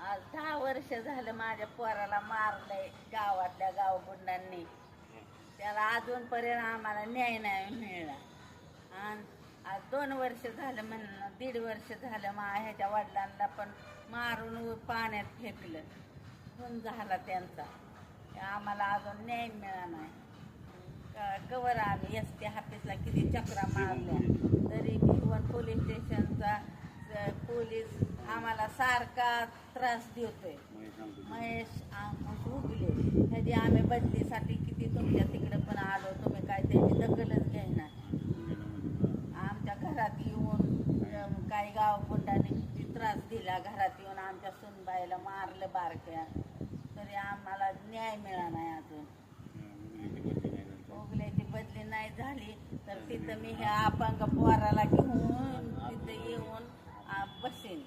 आज 10 वर्ष झालं माझ्या पोराला मारलंय गावातल्या गावगुंडांनी. त्याला अजूनपर्यंत आम्हाला न्याय नाही मिळाला. आणि आज 2 वर्ष झालं म्हणणं 1.5 वर्ष झालं ह्याच्या वडिलांना पण मारून पाण्यात फेकलं. खून झाला त्यांचा. आम्हाला अजून न्याय मिळाला नाही. कवर आम्ही एस टी ऑफिसला किती चक्रा मारल्या तरी किंवा पोलीस स्टेशनचा पोलीस आम्हाला सारखा त्रास देतोय. महेश उगले ह्याची आम्ही बदलीसाठी किती तुमच्या तिकडे पण आलो, तुम्ही काय त्याची दखलच घेणार. आमच्या घरात येऊन काही गावगुंडांनी किती त्रास दिला. घरात येऊन आमच्या सुनबाईला मारलं बारक्या, तरी आम्हाला न्याय मिळाला नाही अजून. उगल्याची बदली नाही झाली तर तिथं मी ह्या अपंग पोराला घेऊन तिथं येऊन बसेन.